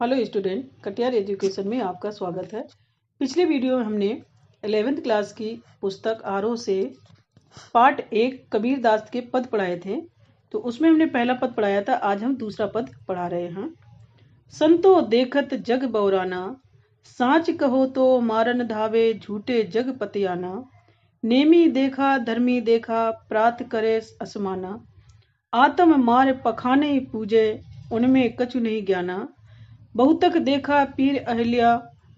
Hello student, Katiyar education में आपका स्वागत है। पिछले वीडियो में हमने 11th क्लास की पुस्तक आरोह से पार्ट 1 कबीर दास के पद पढ़ाए थे। तो उसमें हमने पहला पद पढ़ाया था, आज हम दूसरा पद पढ़ा रहे हैं। संतो देखत जग बौराना, साच कहो तो मारन धावे झूठे जग पतियाना। नेमी देखा धर्मी देखा प्रात करे असमाना। आत्म मार पखाने पूजे, उनमें कछु नहीं ज्ञाना। बहुतक देखा पीर अहल्या,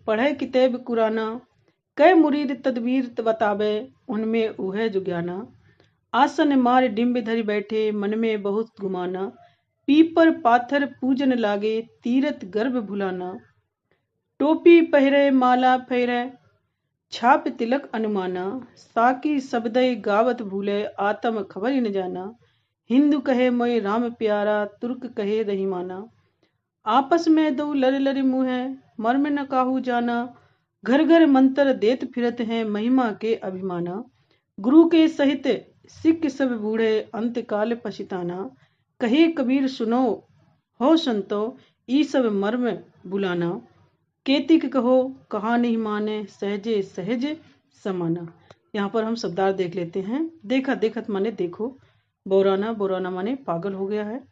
पढ़े किताब कुराना। कै मुरीद तदबीर बतावे, उनमें उहे जो ज्ञाना। आसन मार डिम्ब धरि बैठे, मन में बहुत गुमाना। पीपर पाथर पूजन लागे, तीरथ गर्भ भुलाना। टोपी पहिरे माला फेरे, छाप तिलक अनुमाना। साकी शब्दय गावत भूले, आत्म खबर न जाना। हिंदू कहे मोय राम प्यारा, तुर्क कहे रहीमाना। आपस में दो लड़ लड़ मुँह, मर्म न काहू जाना। घर घर मंत्र देत फिरत हैं, महिमा के अभिमाना। गुरु के सहित सिख सब बूढ़े, अंत काल पछताना। कहे कबीर सुनो हो संतो, ई सब मर्म बुलाना। केतिक कहो कहा नहीं माने, सहजे सहज समाना। यहाँ पर हम शब्दार्थ देख लेते हैं। देखा देखत माने देखो, बौराना बौराना माने पागल हो गया है।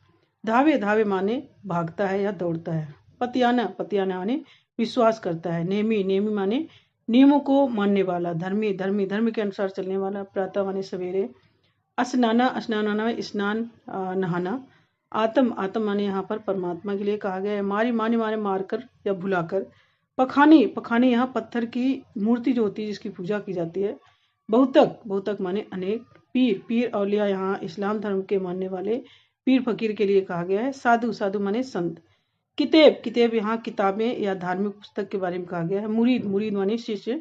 धावे धावे माने भागता है या दौड़ता है। पतियाना पतियाना माने विश्वास करता है। नेमी नेमी माने नियमों को मानने वाला। धर्मी धर्मी धर्म के अनुसार चलने वाला। प्रातः माने सवेरे। स्नाना स्नाना माने स्नान नहाना। आत्म आत्म माने यहाँ पर परमात्मा के लिए कहा गया है। मारी माने माने मारकर या भुलाकर। पखानी पखानी यहाँ पत्थर की मूर्ति जो होती है, जिसकी पूजा की जाती है। बहुतक बहुतक माने अनेक। पीर पीर औलिया यहाँ इस्लाम धर्म के मानने वाले पीर फकीर के लिए कहा गया है। साधु साधु माने संत। किताब किताब यहाँ किताबें या धार्मिक पुस्तक के बारे में कहा गया है। मुरीद मुरीद माने शिष्य।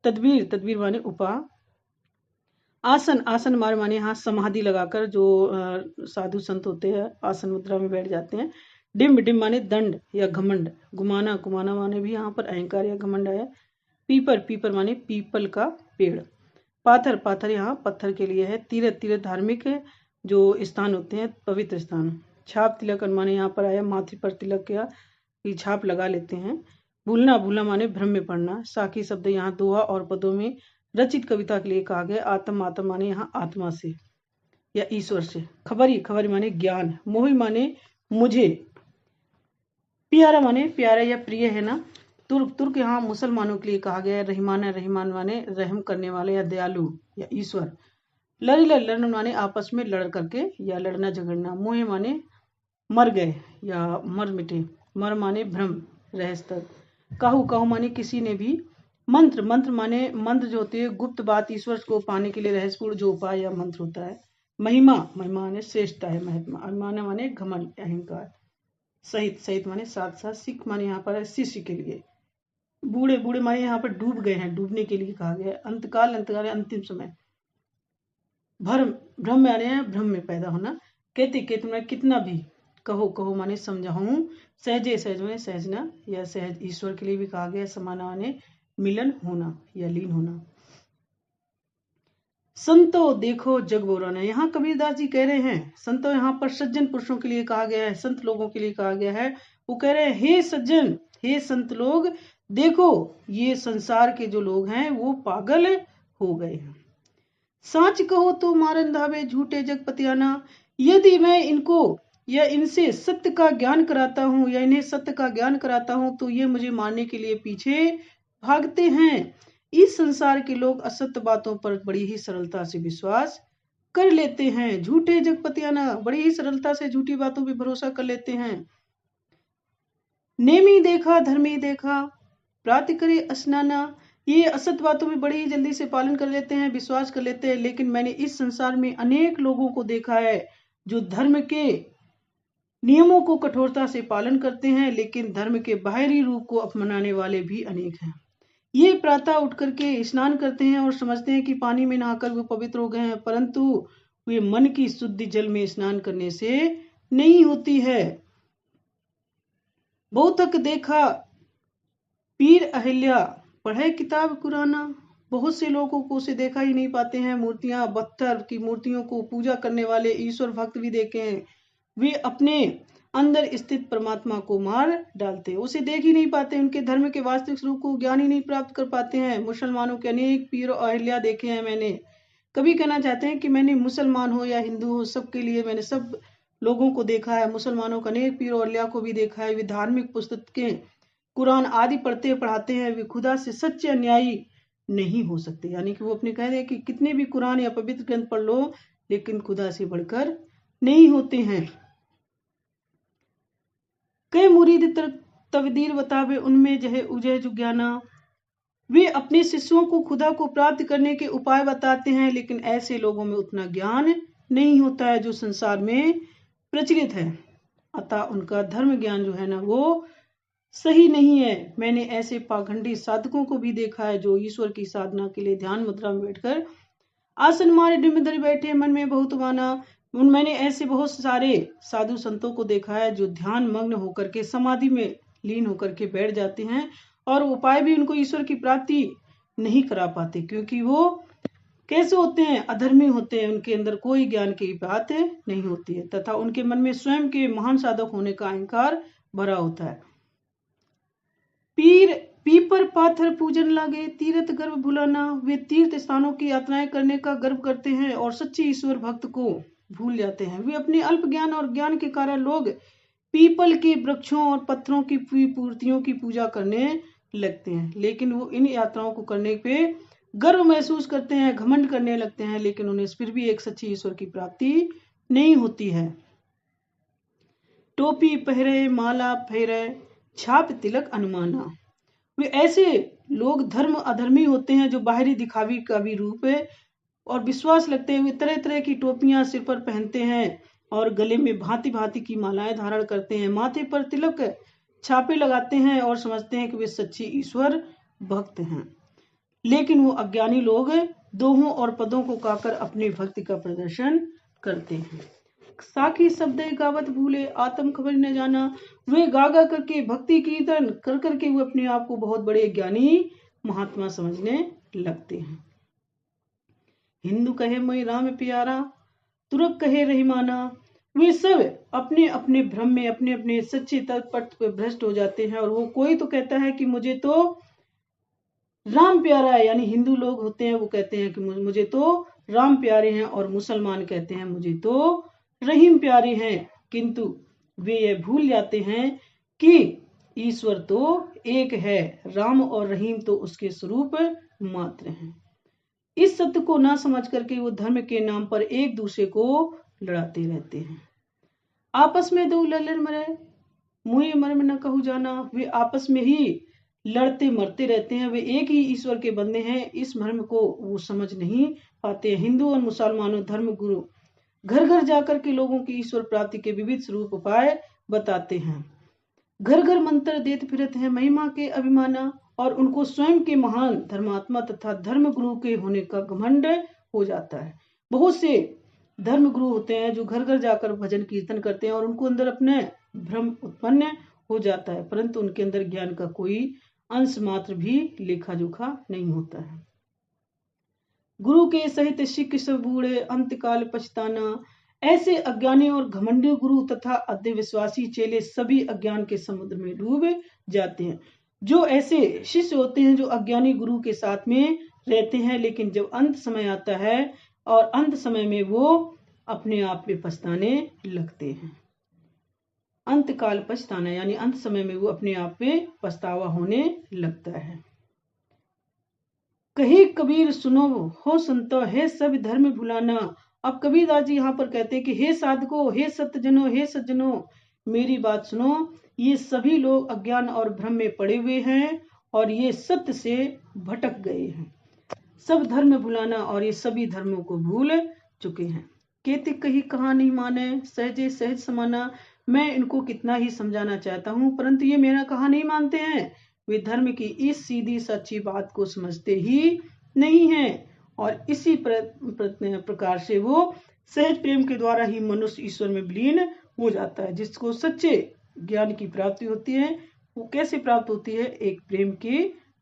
तदबीर तदबीर माने उपाय। आसन आसन माने यहाँ समाधि लगाकर जो साधु संत होते हैं आसन मुद्रा में बैठ जाते हैं। डिम्ब डिम्ब माने दंड या घमंड। गुमाना गुमाना माने भी यहाँ पर अहंकार या घमंड है। पीपर पीपर माने पीपल का पेड़। पाथर पाथर यहाँ पत्थर के लिए है। तीरथ तीरथ धार्मिक जो स्थान होते हैं, पवित्र स्थान। छाप तिलक माने यहाँ पर आया माथे पर तिलक या छाप लगा लेते हैं। भूलना भूलना माने भ्रम में पड़ना। साकी शब्द यहाँ दोहा और पदों में रचित कविता के लिए कहा गया। आत्म आत्म माने यहाँ आत्मा से या ईश्वर से। खबरी खबरी माने ज्ञान। मोही माने मुझे। प्यारा माने प्यारा या प्रिय है ना। तुर्क तुर्क यहाँ मुसलमानों के लिए कहा गया है। रहीमाना रहीमान माने रहम करने वाले या दयालु या ईश्वर। लड़ लड़न माने आपस में लड़ करके या लड़ना झगड़ना। मोहे माने मर गए या मर मिटे। मर माने भ्रम रहस्य। काहू काहू माने किसी ने भी। मंत्र मंत्र माने मंत्र जो होते हैं गुप्त बात, ईश्वर को पाने के लिए रहस्यपूर्ण जो उपाय या मंत्र होता है। महिमा महिमा माने श्रेष्ठता है, महात्मा। अभिमान माने घमंड अहंकार। सहित सहित माने साथ साथ। सिख माने यहाँ पर शिष्य के लिए। बूढ़े बूढ़े माने यहाँ पर डूब गए हैं, डूबने के लिए कहा गया है। अंतकाल अंतकाल अंतिम समय। भ्रम भ्रम माने भ्रम में पैदा होना। कहते कहते माने कितना भी। कहो कहो माने समझाऊं। सहजे सहज माने सहजना या सहज। ईश्वर के लिए भी कहा गया। समाना माने मिलन होना या लीन होना। संतो देखो जग बौराना। यहाँ कबीरदास जी कह रहे हैं, संतो यहाँ पर सज्जन पुरुषों के लिए कहा गया है, संत लोगों के लिए कहा गया है। वो कह रहे हैं, हे सज्जन हे संत लोग, देखो ये संसार के जो लोग हैं वो पागल हो गए हैं। साच कहो तो मारन धावे झूठे जग पतियाना। यदि मैं इनको या इनसे सत्य का ज्ञान कराता हूँ या इन्हें सत्य का ज्ञान कराता हूँ तो ये मुझे मारने के लिए पीछे भागते हैं। इस संसार के लोग असत्य बातों पर बड़ी ही सरलता से विश्वास कर लेते हैं। झूठे जग पतियाना, बड़ी ही सरलता से झूठी बातों पर भरोसा कर लेते हैं। नेमी देखा धर्मी देखा प्रात करे स्नाना। ये असत बातों में बड़ी ही जल्दी से पालन कर लेते हैं, विश्वास कर लेते हैं। लेकिन मैंने इस संसार में अनेक लोगों को देखा है जो धर्म के नियमों को कठोरता से पालन करते हैं, लेकिन धर्म के बाहरी रूप को अपनाने वाले भी अनेक हैं। ये प्रातः उठ करके स्नान करते हैं और समझते हैं कि पानी में नहाकर वो पवित्र हो गए हैं, परंतु वे मन की शुद्धि जल में स्नान करने से नहीं होती है। बहुतक देखा पीर अहल्या, पढ़े किताब कुराना। बहुत से लोगों को उसे देखा ही नहीं पाते हैं। मूर्तियां पत्थर की मूर्तियों को पूजा करने वाले ईश्वर भक्त भी देखे हैं। वे अपने अंदर स्थित परमात्मा को मार डालते हैं, उसे देख ही नहीं पाते, उनके धर्म के वास्तविक स्वरूप को ज्ञान ही नहीं प्राप्त कर पाते हैं। मुसलमानों के अनेक पीर और अहिल्या देखे हैं मैंने। कभी कहना चाहते हैं कि मैंने मुसलमान हो या हिंदू हो, सबके लिए मैंने सब लोगों को देखा है। मुसलमानों का अनेक पीर और अहिल्या को भी देखा है। वे धार्मिक पुस्तकें कुरान आदि पढ़ते पढ़ाते हैं, वे खुदा से सच्चे अन्यायी नहीं हो सकते। यानी कि वो अपने कह रहे हैं कि कितने भी कुरान या पवित्र ग्रंथ पढ़ लो, लेकिन खुदा से बढ़कर नहीं होते हैं। कई मुरीद तवदीर बतावे उनमें जहे उजह जुज्ञाना, वे अपने शिष्यों को खुदा को प्राप्त करने के उपाय बताते हैं, लेकिन ऐसे लोगों में उतना ज्ञान नहीं होता है जो संसार में प्रचलित है। अतः उनका धर्म ज्ञान जो है ना, वो सही नहीं है। मैंने ऐसे पाखंडी साधकों को भी देखा है जो ईश्वर की साधना के लिए ध्यान मुद्रा में बैठकर आसन मारे डिम्बधर बैठे, मन में बहुत माना। मैंने ऐसे बहुत सारे साधु संतों को देखा है जो ध्यान मग्न होकर के समाधि में लीन होकर के बैठ जाते हैं, और उपाय भी उनको ईश्वर की प्राप्ति नहीं करा पाते, क्योंकि वो कैसे होते हैं, अधर्मी होते हैं। उनके अंदर कोई ज्ञान की बात नहीं होती है, तथा उनके मन में स्वयं के महान साधक होने का अहंकार भरा होता है। पीपर पाथर पूजन लागे, तीर्थ गर्भ भुलाना, वे तीर्थ स्थानों की यात्राएं करने का गर्व करते हैं और सच्चे ईश्वर भक्त को भूल जाते हैं। वे अपने अल्प ज्ञान और ज्ञान के कारण लोग पीपल के वृक्षों और पत्थरों की मूर्तियों की पूजा करने लगते हैं, लेकिन वो इन यात्राओं को करने पे गर्व महसूस करते हैं, घमंड करने लगते हैं, लेकिन उन्हें फिर भी एक सच्चे ईश्वर की प्राप्ति नहीं होती है। टोपी पहरे, माला पहरे, छाप तिलक अनुमाना, वे ऐसे लोग धर्म अधर्मी होते हैं जो बाहरी दिखावी का भी रूप है और विश्वास लगते हैं। वे तरह तरह की टोपियां सिर पर पहनते हैं और गले में भांति भांति की मालाएं धारण करते हैं, माथे पर तिलक छापे लगाते हैं और समझते हैं कि वे सच्चे ईश्वर भक्त हैं। लेकिन वो अज्ञानी लोग दोहों और पदों को गाकर अपनी भक्ति का प्रदर्शन करते हैं। साखी शब्द गावत भूले, आत्म खबर न जाना, वे गागा करके भक्ति कीर्तन कर करके वो अपने आप को बहुत बड़े ज्ञानी महात्मा समझने लगते हैं। हिंदू कहे मैं राम प्यारा, तुरक कहे रहीमाना, वे सब अपने अपने भ्रम में अपने अपने सच्चे तत्पथ पे भ्रष्ट हो जाते हैं, और वो कोई तो कहता है कि मुझे तो राम प्यारा है, यानी हिंदू लोग होते हैं वो कहते हैं कि मुझे तो राम प्यारे हैं, और मुसलमान कहते हैं मुझे तो रहीम प्यारे हैं, किंतु वे ये भूल जाते हैं कि ईश्वर तो एक है, राम और रहीम तो उसके स्वरूप मात्र हैं। इस सत्य को ना समझ करके वो धर्म के नाम पर एक दूसरे को लड़ाते रहते हैं। आपस में दो लड़ मरे, मुँह मर्म न कहू जाना, वे आपस में ही लड़ते मरते रहते हैं। वे एक ही ईश्वर के बंदे हैं, इस मर्म को वो समझ नहीं पाते। हिंदू और मुसलमानों धर्म गुरु घर घर जाकर के लोगों की ईश्वर प्राप्ति के विविध स्वरूप उपाय बताते हैं, घर घर मंत्र देते फिरत हैं महिमा के अभिमाना, और उनको स्वयं के महान धर्मात्मा तथा धर्म गुरु के होने का घमंड हो जाता है। बहुत से धर्म गुरु होते हैं जो घर घर जाकर भजन कीर्तन करते हैं और उनको अंदर अपने भ्रम उत्पन्न हो जाता है, परंतु उनके अंदर ज्ञान का कोई अंश मात्र भी लेखा जोखा नहीं होता है। गुरु के सहित सिख सब बूढ़े, अंतकाल पछताना, ऐसे अज्ञानी और घमंडी गुरु तथा अध्यविश्वासी चेले सभी अज्ञान के समुद्र में डूब जाते हैं। जो ऐसे शिष्य होते हैं जो अज्ञानी गुरु के साथ में रहते हैं, लेकिन जब अंत समय आता है और अंत समय में वो अपने आप में पछताने लगते हैं। अंतकाल पछताना यानी अंत समय में वो अपने आप में पछतावा होने लगता है। कही कबीर सुनो हो संतो, हे सब धर्म भुलाना। अब कबीरदास जी यहाँ पर कहते हैं कि हे साधको, हे सत्जनों, हे सज्जनों, मेरी बात सुनो। ये सभी लोग अज्ञान और भ्रम में पड़े हुए हैं और ये सत्य से भटक गए हैं। सब धर्म भुलाना, और ये सभी धर्मों को भूल चुके हैं। कहते कही कहा नहीं माने, सहजे सहज समाना। मैं इनको कितना ही समझाना चाहता हूँ, परंतु ये मेरा कहा नहीं मानते हैं। वे धर्म की इस सीधी सच्ची बात को समझते ही नहीं हैं, और इसी प्रकार से वो सहज प्रेम के द्वारा ही मनुष्य ईश्वर में विलीन हो जाता है। जिसको सच्चे ज्ञान की प्राप्ति होती है, वो कैसे प्राप्त होती है? एक प्रेम के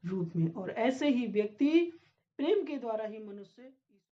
रूप में। और ऐसे ही व्यक्ति प्रेम के द्वारा ही मनुष्य